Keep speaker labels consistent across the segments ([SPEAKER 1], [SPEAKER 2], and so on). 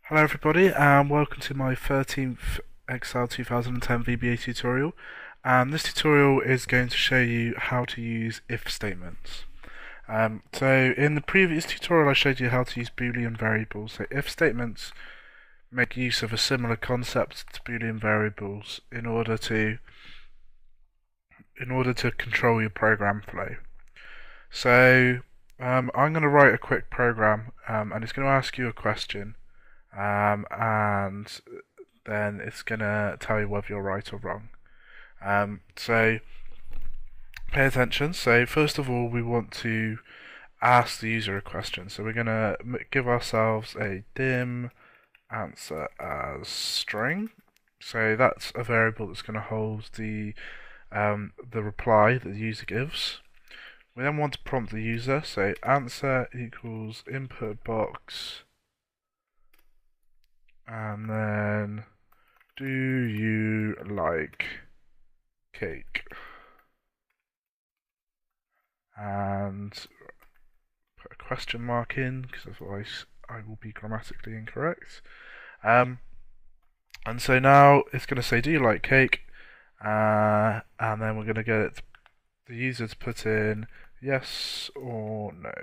[SPEAKER 1] Hello everybody and welcome to my 13th Excel 2010 VBA tutorial, and this tutorial is going to show you how to use if statements. So in the previous tutorial I showed you how to use Boolean variables. So if statements make use of a similar concept to Boolean variables in order to control your program flow. So I'm going to write a quick program and it's going to ask you a question. And then it's going to tell you whether you're right or wrong. So pay attention. So first of all, we want to ask the user a question. So we're going to give ourselves a dim answer as string. So that's a variable that's going to hold the reply that the user gives. We then want to prompt the user. So answer equals input box. And then, do you like cake? And put a question mark in, because otherwise I will be grammatically incorrect. And so now it's going to say, do you like cake? And then we're going to get the user to put in yes or no.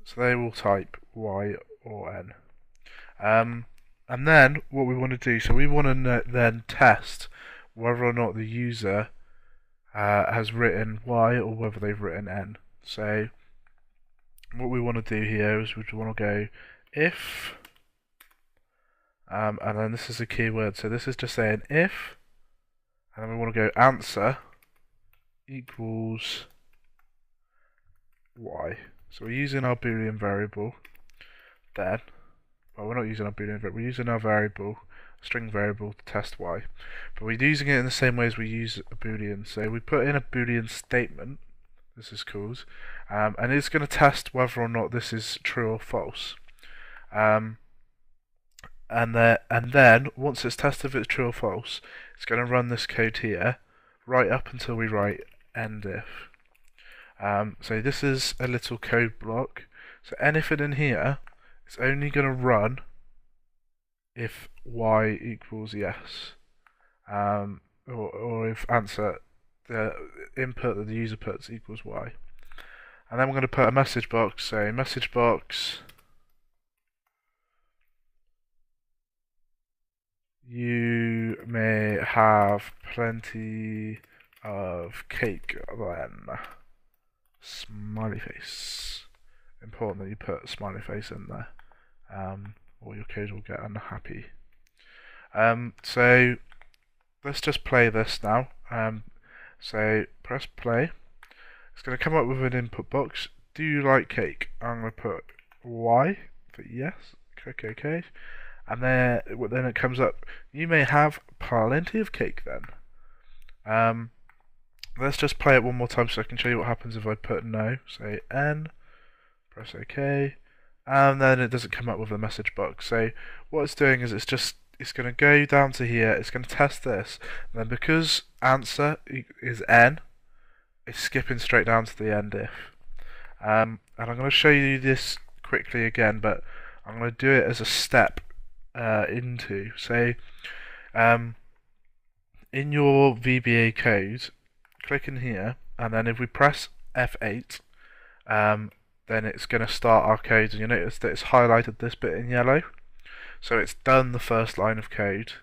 [SPEAKER 1] So they will type Y or N. And then what we want to do, so we want to then test whether or not the user has written Y or whether they've written N. So what we want to do here is we want to go if, and then this is a keyword, so this is just saying if, and then we want to go answer equals Y. So we're using our Boolean variable then. Well, we're not using our Boolean variable, we're using our variable, string variable to test Y. But we're using it in the same way as we use a Boolean. So we put in a Boolean statement, this is called, and it's going to test whether or not this is true or false. And then, once it's tested if it's true or false, it's going to run this code here, right up until we write end if. So this is a little code block. So anything in here, it's only going to run if Y equals yes, or if answer, the input that the user puts equals Y. And then we're going to put a message box, so message box, you may have plenty of cake then, smiley face. Important that you put a smiley face in there, or your code will get unhappy. So let's just play this now. So press play. It's going to come up with an input box. Do you like cake? I'm going to put Y for yes. Click OK. And then it comes up. You may have plenty of cake then. Let's just play it one more time so I can show you what happens if I put no. Say N. Press OK, and then it doesn't come up with a message box. So what it's doing is it's going to go down to here, it's going to test this, and then because answer is N, it's skipping straight down to the end if. And I'm going to show you this quickly again, but I'm going to do it as a step into. So in your VBA code, click in here, and then if we press F8, then it's going to start our code, and you'll notice that it's highlighted this bit in yellow. So it's done the first line of code.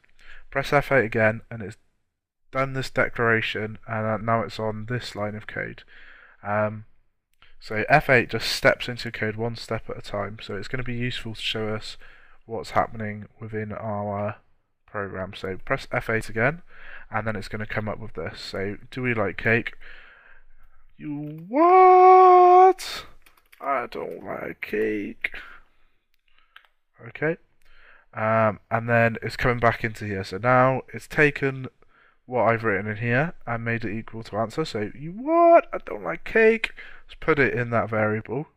[SPEAKER 1] Press F8 again, and it's done this declaration, and now it's on this line of code. So F8 just steps into code one step at a time, so it's going to be useful to show us what's happening within our program. So press F8 again, and then it's going to come up with this. So, do we like cake? You what? I don't like cake. Okay. And then it's coming back into here. So now it's taken what I've written in here and made it equal to answer. So you what? I don't like cake. Let's put it in that variable.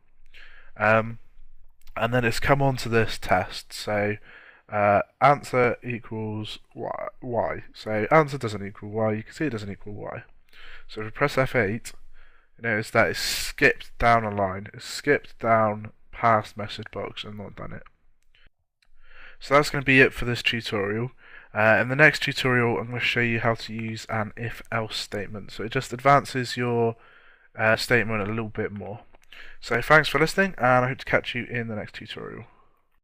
[SPEAKER 1] And then it's come on to this test. So answer equals y. So answer doesn't equal y. You can see it doesn't equal y. So if we press F8, you notice that it's skipped down a line. It's skipped down past message box and not done it. So that's going to be it for this tutorial. In the next tutorial, I'm going to show you how to use an if-else statement. So it just advances your statement a little bit more. So thanks for listening, and I hope to catch you in the next tutorial.